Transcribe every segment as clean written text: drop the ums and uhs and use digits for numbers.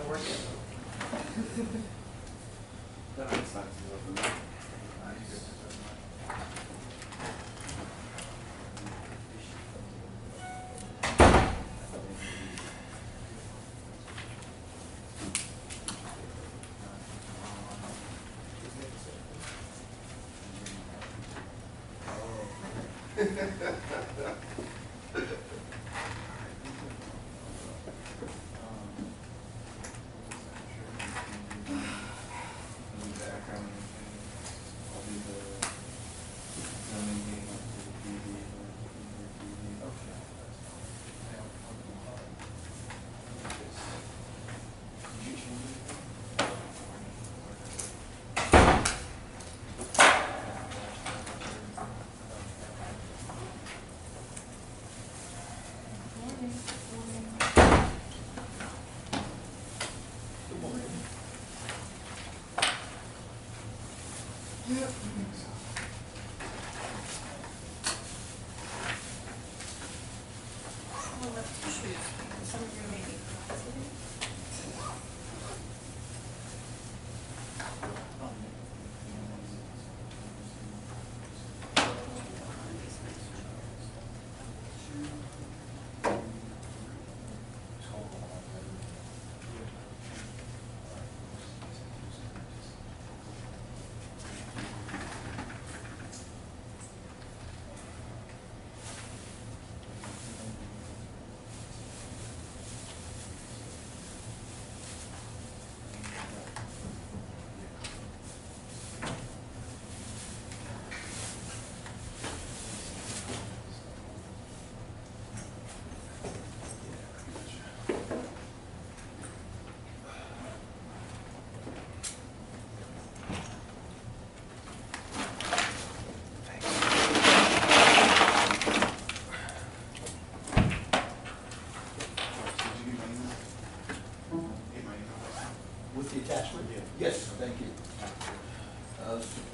work it.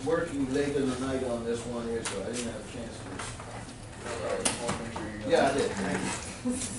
Working late in the night on this one here, so I didn't have a chance to. Yeah, I did. Thank you.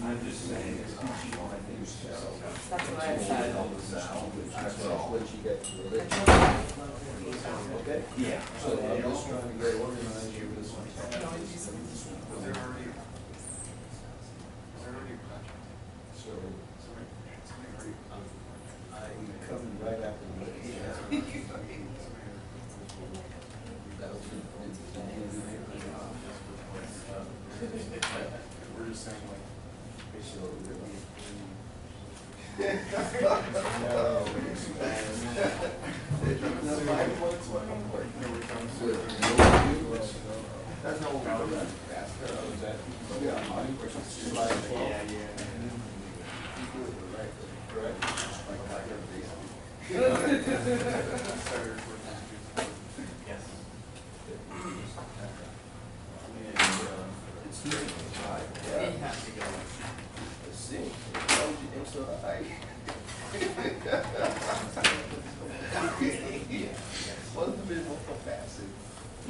I'm just saying. That's what I said. Okay? Yeah. So I'm just trying to get organized here with this one. Was there already a project? So Somebody I'm coming right after the meeting. That was We're just saying like, that's not what we're doing.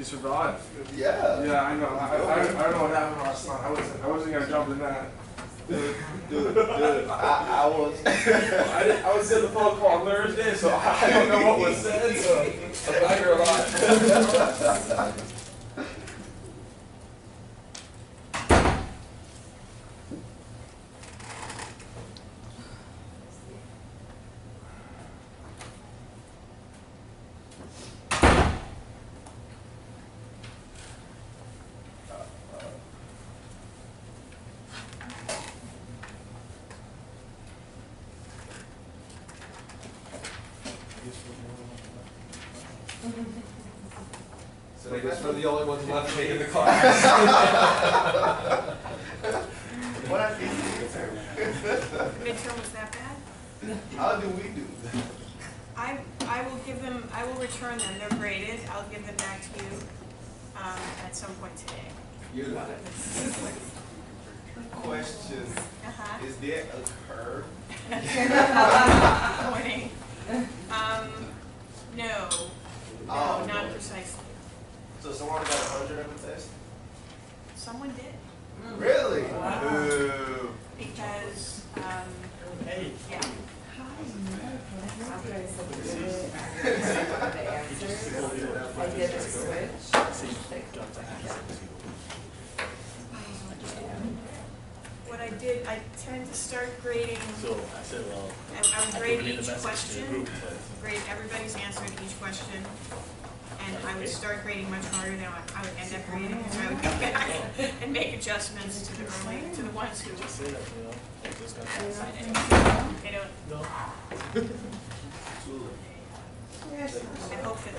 you survived. Yeah. Yeah, I know. I don't know what happened last night. I wasn't gonna jump in that. Dude, I was. I was in the phone call on Thursday, so I don't know what was said, so I hear a lot. So I guess we're the only ones left taking the class. What I think Midterm was that bad? how do we do? I will give them, I will return them, they're graded, I'll give them back to you, at some point today. You got it. Question, Uh-huh. is there a curve? Pointing. No, Oh, not precisely. So someone got 100 on the test? Someone did, Really? Wow. Ooh. because, yeah. After I submitted the answers, I did a switch. What I did, I tend to start grading, So I said, well, I would I grade put in the each message to the question, group, but grade everybody's answer to each question, and I would start grading much harder than I would end up grading, because I would go back and make adjustments to the early, to the ones who, just say that, you know, like just got they don't, no. I hope that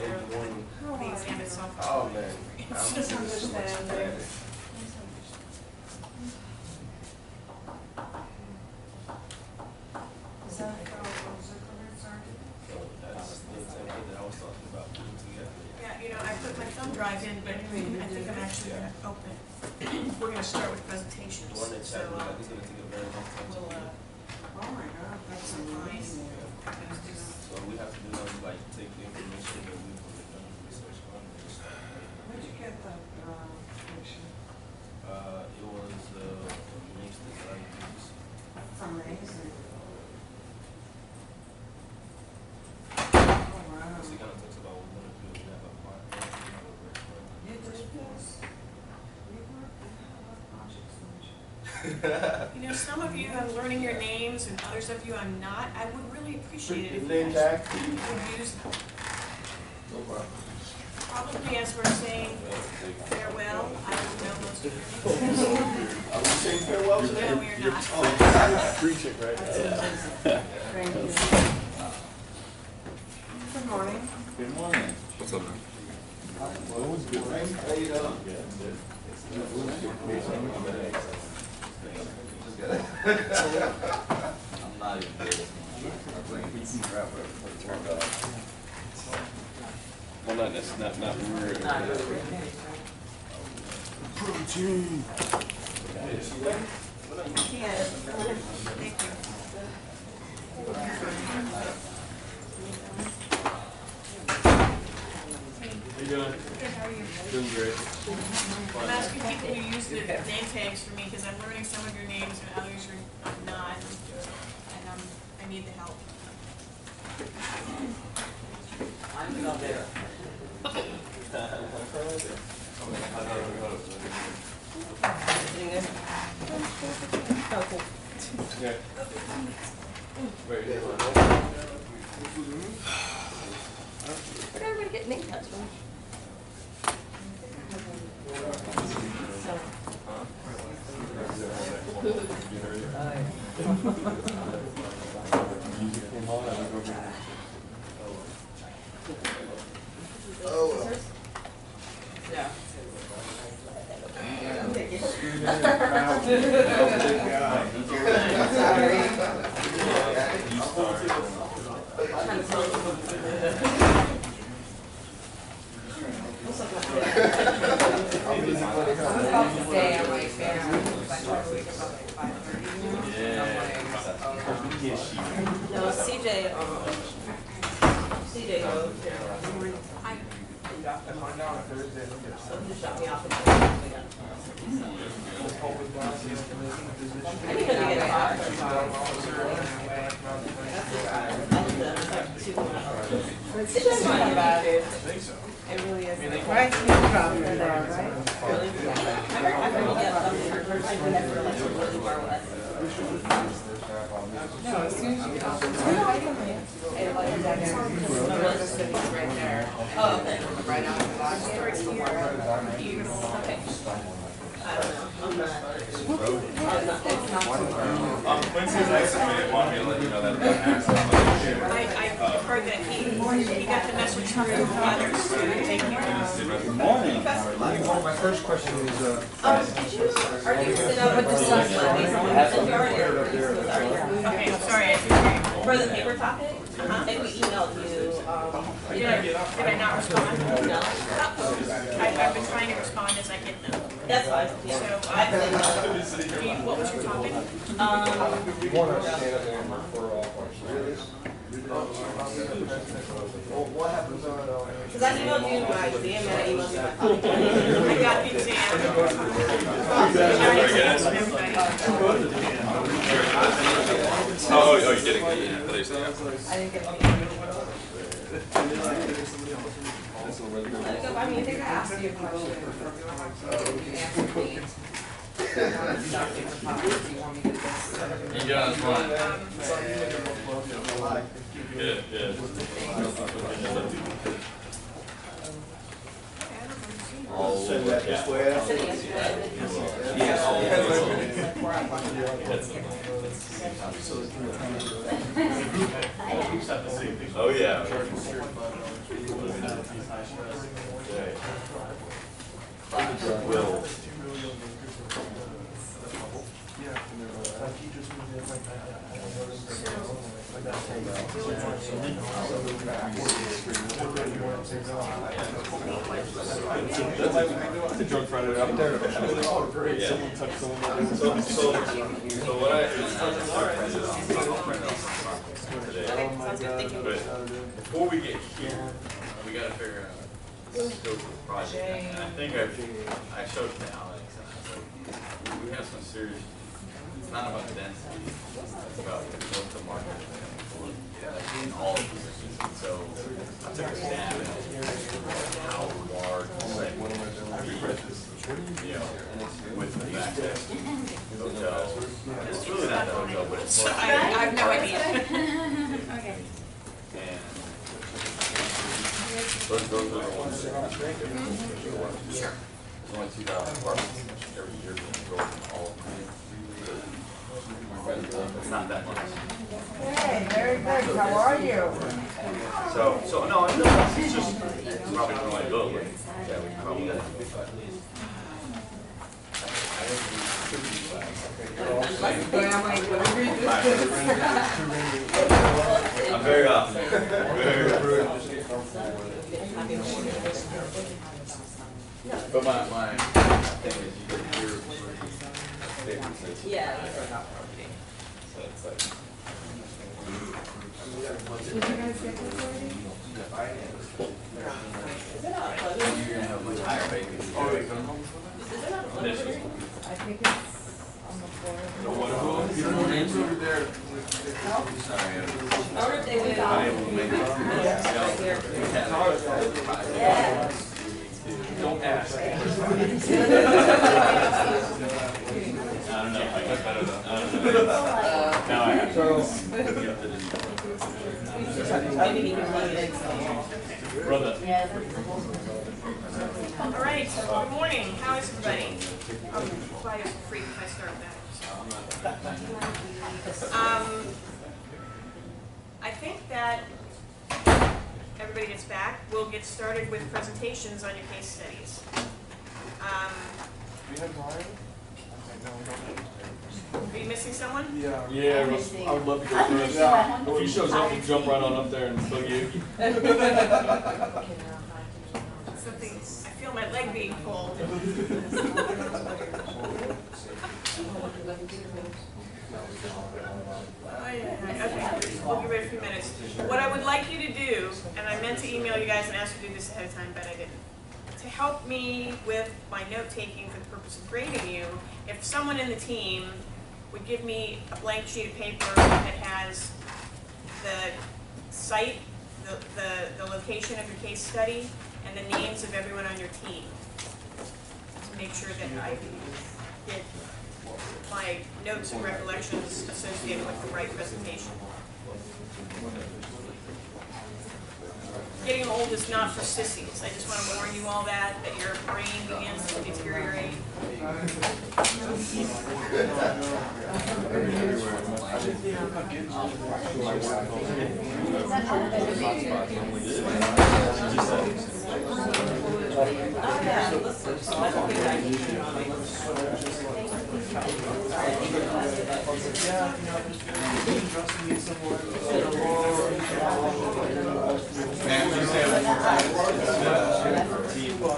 the exam itself. Oh man. It's I'm just just so much understanding. better. Is that So that's the template that I was talking about putting together. Yeah, you know, I put my thumb drive in, but I think I'm actually gonna open it. We're gonna start with presentations, The one that so, chat, I think it's gonna take a very long time to we'll, do. Oh my God, that's some fine. So we have to do is like take the information that we've done research on and just Where'd you get that picture? it was links that I used. That's amazing. Oh wow. So it kind of talks about what we're gonna do. We have a part, we have a work plan. You did this? You worked in project solution. you know, some of you I'm learning your names and others of you I'm not. I would really appreciate it if you Name guys tag? would use them. No problem. Probably as we're saying farewell, I don't know most of your names. Are we saying farewell today? No, we are not. Preach it, right? Thank you. Good morning. Good morning. What's up, man? How you doing? I'm not even good. Well, not necessarily, not really. Protein. Yes. Thank you. How you doing? Good, how are you? Doing great. I'm asking people to use the name tags for me because I'm learning some of your names and others are not. And I need the help. I'm not there. Yeah. Wait, Where'd everybody get name tags from? Yeah. No, CJ, CJ goes. I find out on Thursday. So just shut me off. I think I can get a car. It's just fun about it. It really is. Right? From there, right? I forget something for first time when I realized what the bar was. No, as soon as you get off the train, and like that area, the city's right there. Oh, okay. Right out the lobby. Okay. I don't know. I'm not. It's not too far. Quincy's estimated one, he'll let you know that about accident. I heard that he got the message from the others to take care of. Good morning. My first question is, Did you, are you sit up with the stuff like these? Okay, I'm sorry, I didn't hear you. For the paper topic? Uh-huh. If we emailed you, Did I not respond? no. I've been trying to respond as I get them. That's fine, So, yeah. what was your topic? what happens on, Because I emailed you my exam and I emailed you my topic. I got the exam. Oh, you did it. Yeah, I thought you said that. I didn't get I mean, I think I asked you a question. You answered me. Do you want me to just? You got it, fine. Good. send that this way out? Oh, yeah. Will. It's a drunk Friday up there. Yeah. Someone touched someone. So what I today. But before we get here, we gotta figure out the scope of the project. And I think I showed it to Alex, and I was like, we have some serious, it's not about density, it's about what the market is in all the positions. And so I took a stab at how large the segment you know, with the fact that hotels, it's really not the hotel, but it's more. I have no idea. Okay. And those are the ones that are Sure. There's only 2,000 apartments every year being built in all of them. It's not that much. Hey, very good. How are you? So no, I know it's just probably not only built, but yeah, we probably. I'm very off. But my thing is you get your favorite places. Yeah. So it's like. Did you guys get this already? Is it not a plug-in? You're gonna have much higher vacancy. Is it not a plug-in? I think it's on the floor. Sorry. I wonder if they would. I'm able to make it. Right here. Yeah. Don't ask. I don't know. I got better though. I don't know. Now I have. Maybe he can plug it in. Brother. All right, good morning. How is everybody? I'm quite a freak if I start that. I think that everybody gets back. We'll get started with presentations on your case studies. Do you have Brian? Are you missing someone? Yeah. Yeah, I would love to go first. If he shows up, we'll jump right on up there and plug you. Something, I feel my leg being pulled. Oh, yeah, okay, we'll be everybody a few minutes. What I would like you to do, and I meant to email you guys and ask you to do this ahead of time, but I didn't. To help me with my note-taking for the purpose of grading you, if someone in the team would give me a blank sheet of paper that has the site, the location of your case study, and the names of everyone on your team, to make sure that I get my notes and recollections associated with the right presentation. Getting old is not for sissies. I just want to warn you all that your brain begins to deteriorate.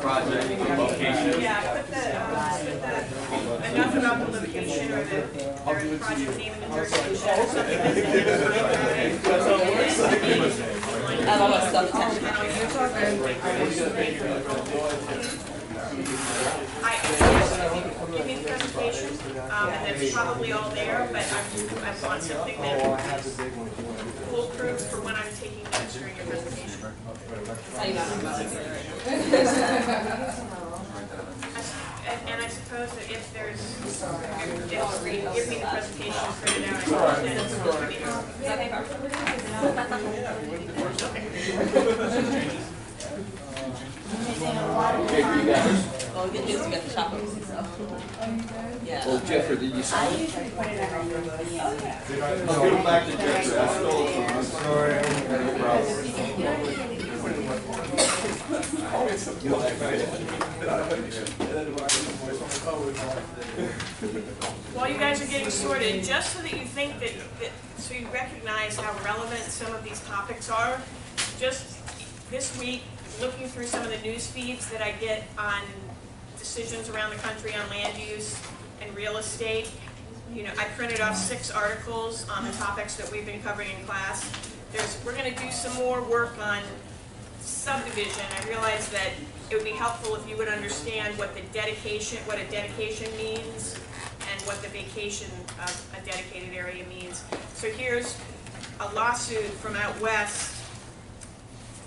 Project location. Yeah, put enough about the location or the project name and the jurisdiction or something that's in That's how it works. And all that stuff attached. Give me the presentation, and that's probably all there, but I want something that is foolproof for when I'm taking notes during your presentation. I know about it. And I suppose that if there's, give me the presentation printed out, then it's Well, good news, we got the shopper, so. Yeah. Well, Jeffrey, did you sign I it? usually put it on your I'll give it back to Jeffrey. I stole it from him. Sorry. No problem. While you guys are getting sorted, just so that you think so you recognize how relevant some of these topics are, just this week, looking through some of the news feeds that I get on decisions around the country on land use and real estate, I printed off 6 articles on the topics that we've been covering in class. We're going to do some more work on subdivision. I realize that it would be helpful if you would understand what a dedication means and what the vacation of a dedicated area means. So here's a lawsuit from out west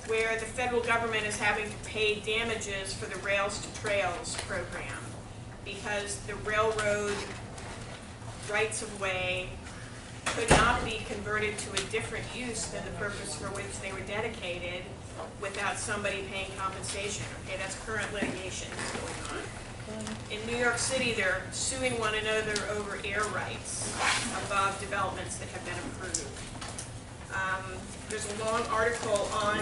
where the federal government is having to pay damages for the Rails to Trails program because the railroad rights-of-way could not be converted to a different use than the purpose for which they were dedicated without somebody paying compensation. Okay, that's current litigation that's going on. In New York City, they're suing one another over air rights above developments that have been approved. There's a long article on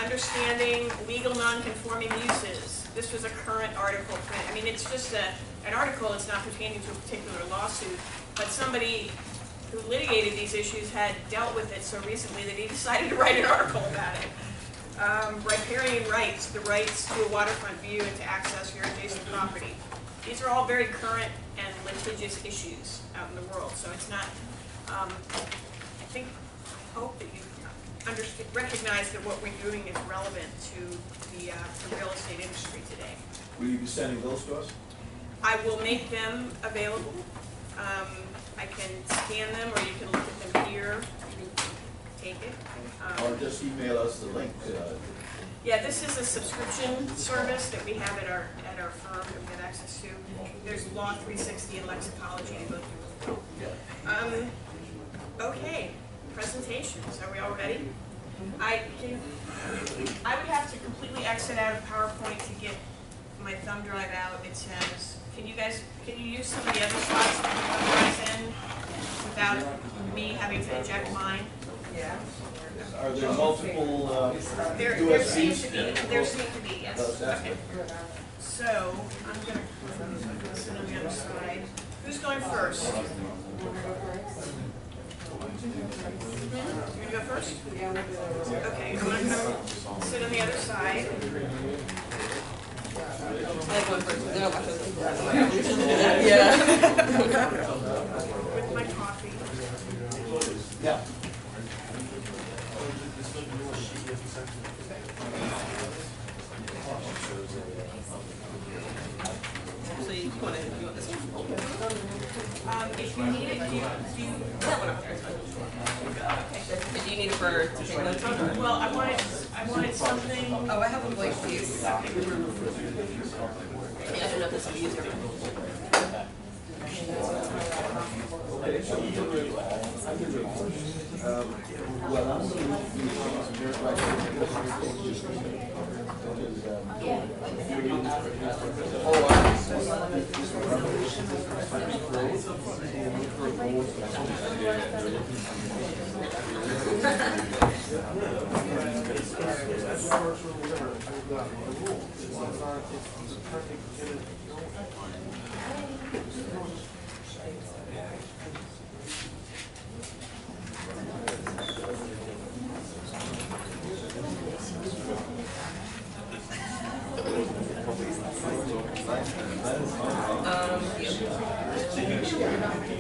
understanding legal non-conforming uses. This was a current article print. I mean, it's just an article. It's not pertaining to a particular lawsuit, but somebody who litigated these issues had dealt with it so recently that he decided to write an article about it. Riparian rights, the rights to a waterfront view and to access your adjacent property. These are all very current and litigious issues out in the world, so it's not, I hope that you recognize that what we're doing is relevant to the real estate industry today. Will you be sending those to us? I will make them available. I can scan them, or you can look at them here. You can take it. Or just email us the link. Yeah, this is a subscription service that we have at our firm that we have access to. There's Law 360 and Lexicology to go through. Okay, presentations. Are we all ready? I would have to completely exit out of PowerPoint to get my thumb drive out. It says, can you use some of the other slides that the thumb drive's in without me having to eject mine? Yeah. Are there multiple There seems to be, yes. Okay. So, I'm going to sit on the other side. Who's going first? You're going to go first? Okay, I'm going to sit on the other side. I like going first. No, With my coffee. Yeah. Yeah, when I'm there, it's fine. Do you need it for to take notes on? Or? Well, I wanted something. Oh, I have a blank piece. Yeah, I don't know if this will be easier. Well, I'm gonna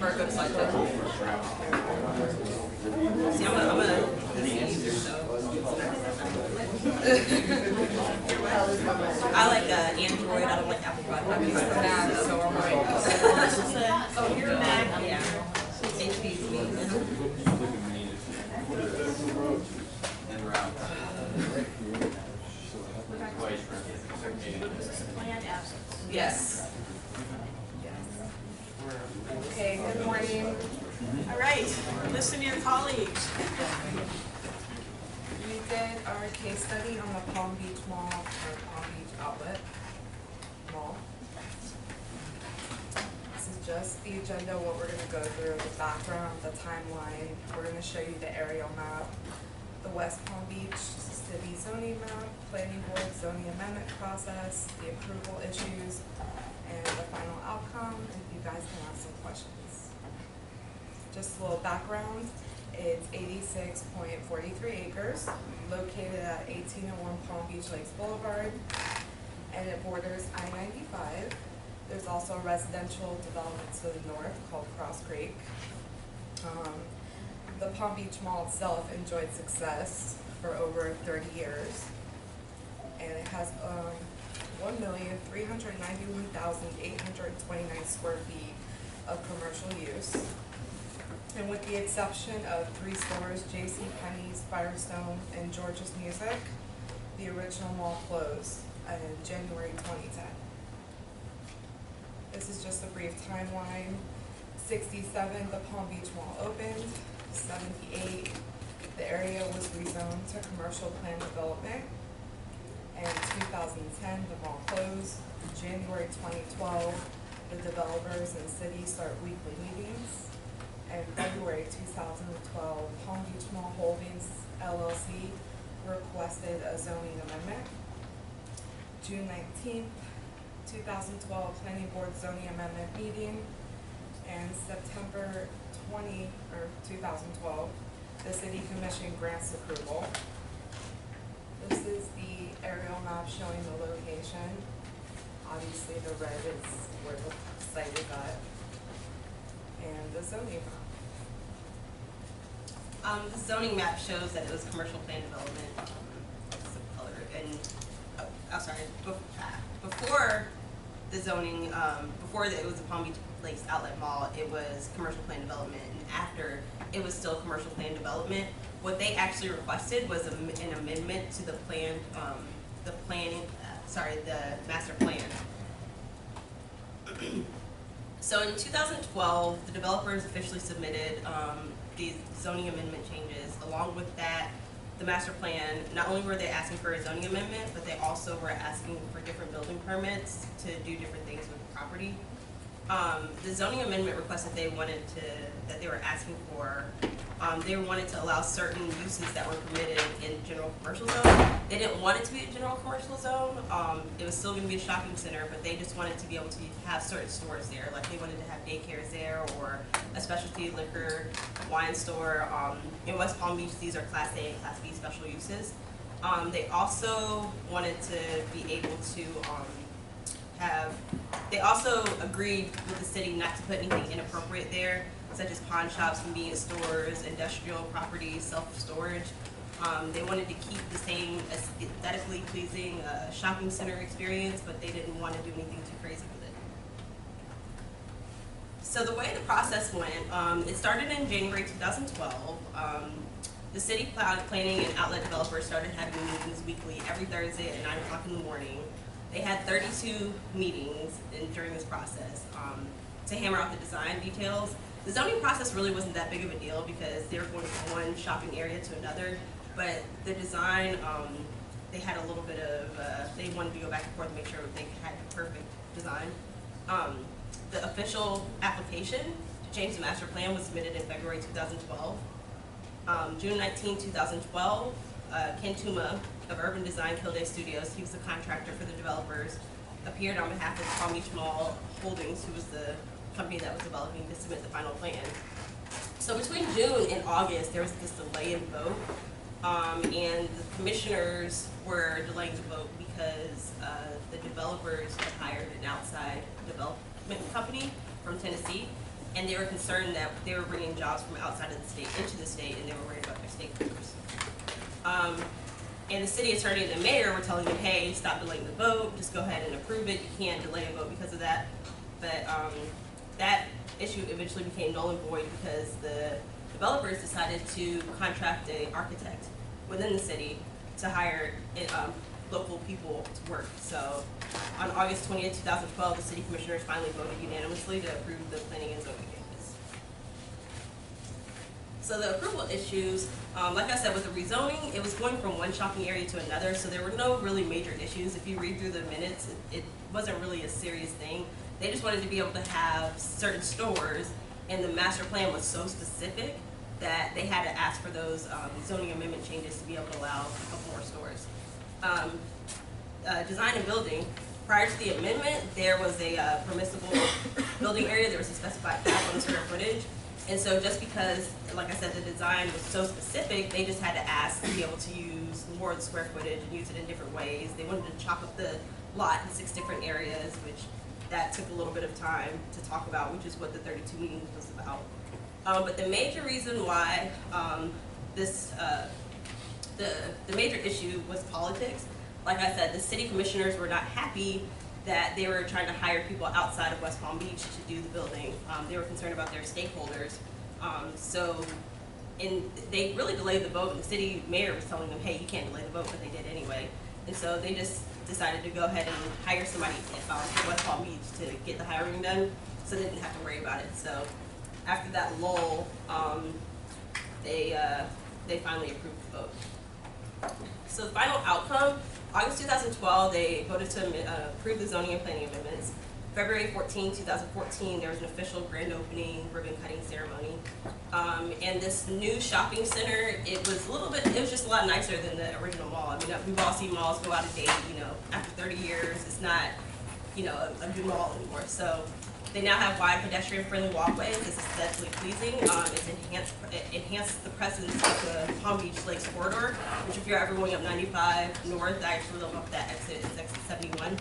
Or go to slide two. See, I'm gonna easier, so. I like Android. I don't like Apple products. I'm used to Mac, so I'm like. Oh, you're Mac. Yeah. HP's me. And route. Planned absence. Yes. Okay, good morning. All right, listen to your colleagues. We did our case study on the Palm Beach Mall, or Palm Beach Outlet Mall. This is just the agenda, what we're gonna go through, the background, the timeline. We're gonna show you the aerial map, the West Palm Beach City zoning map, planning board zoning amendment process, the approval issues, and the final outcome, and you guys can ask some questions. Just a little background, it's 86.43 acres, located at 1801 Palm Beach Lakes Boulevard, and it borders I-95. There's also a residential development to the north called Cross Creek. The Palm Beach Mall itself enjoyed success for over 30 years, and it has 1,391,829 square feet of commercial use. And with the exception of 3 stores, JCPenney's, Firestone, and George's Music, the original mall closed in January 2010. This is just a brief timeline. 67, the Palm Beach Mall opened. 78, the area was rezoned to commercial plan development. And 2010, the mall closed. January 2012, the developers and city start weekly meetings. And February 2012, Palm Beach Mall Holdings LLC requested a zoning amendment. June 19th, 2012, Planning Board zoning amendment meeting. And September 2012, the City Commission grants approval. This is the aerial map showing the location. Obviously the red is where the site is at. And the zoning map. The zoning map shows that it was commercial plan development. That's the color. And before the zoning, it was the Palm Beach Lakes Outlet Mall, it was commercial plan development, and after it was still commercial plan development. What they actually requested was an amendment to the plan, the master plan. So in 2012, the developers officially submitted these zoning amendment changes. Along with that, the master plan, not only were they asking for a zoning amendment, but they also were asking for different building permits to do different things with the property. The zoning amendment request that they wanted they were asking for, they wanted to allow certain uses that were permitted in general commercial zone. They didn't want it to be a general commercial zone. It was still going to be a shopping center, but they just wanted to be able to have certain stores there. Like they wanted to have daycares there, or a specialty liquor, wine store. In West Palm Beach, these are Class A and Class B special uses. They also wanted to be able to they also agreed with the city not to put anything inappropriate there, such as pawn shops, convenience stores, industrial properties, self-storage. They wanted to keep the same aesthetically pleasing shopping center experience, but they didn't want to do anything too crazy with So the way the process went, it started in January 2012. The city planning and outlet developers started having meetings weekly every Thursday at 9 o'clock in the morning. They had 32 meetings during this process to hammer out the design details. The zoning process really wasn't that big of a deal because they were going from one shopping area to another, but the design, they had a little bit of, they wanted to go back and forth and make sure they had the perfect design. The official application to change the master plan was submitted in February 2012. June 19, 2012, Ken Tuma of Urban Design Kildare Studios, he was the contractor for the developers, appeared on behalf of Palm Beach Mall Holdings, who was the company that was developing to submit the final plan. So between June and August, there was this delay in vote, and the commissioners were delaying the vote because the developers had hired an outside development company from Tennessee, and they were concerned that they were bringing jobs from outside of the state into the state, and they were worried about their stakeholders. And the city attorney and the mayor were telling them, hey, stop delaying the vote, just go ahead and approve it, you can't delay a vote because of that. But that issue eventually became null and void because the developers decided to contract an architect within the city to hire local people to work. So on August 20th, 2012, the city commissioners finally voted unanimously to approve the planning and zoning changes. So the approval issues, like I said, with the rezoning, it was going from one shopping area to another, so there were no really major issues. If you read through the minutes, it wasn't really a serious thing. They just wanted to be able to have certain stores, and the master plan was so specific that they had to ask for those zoning amendment changes to be able to allow a couple more stores. Design and building, prior to the amendment, there was a permissible building area. There was a specified cap on the square footage. And so just because, like I said, the design was so specific, they just had to ask to be able to use more of the square footage and use it in different ways. They wanted to chop up the lot in 6 different areas, which that took a little bit of time to talk about, which is what the 32 meetings was about. But the major reason why the major issue was politics. Like I said, the city commissioners were not happy that they were trying to hire people outside of West Palm Beach to do the building. They were concerned about their stakeholders. They really delayed the vote, and the city mayor was telling them, hey, you can't delay the vote, but they did anyway. And so they just decided to go ahead and hire somebody from West Palm Beach to get the hiring done, so they didn't have to worry about it. So after that lull, they finally approved the vote. So the final outcome, August 2012, they voted to approve the zoning and planning amendments. February 14, 2014, there was an official grand opening ribbon cutting ceremony. And this new shopping center, it was just a lot nicer than the original mall. I mean, we've all seen malls go out of date, after 30 years, it's not, a new mall anymore. So they now have wide pedestrian-friendly walkways. It's aesthetically pleasing. It enhanced the presence of the Palm Beach Lakes corridor, which if you're ever going up 95 north, I actually live up that exit, it's exit 71.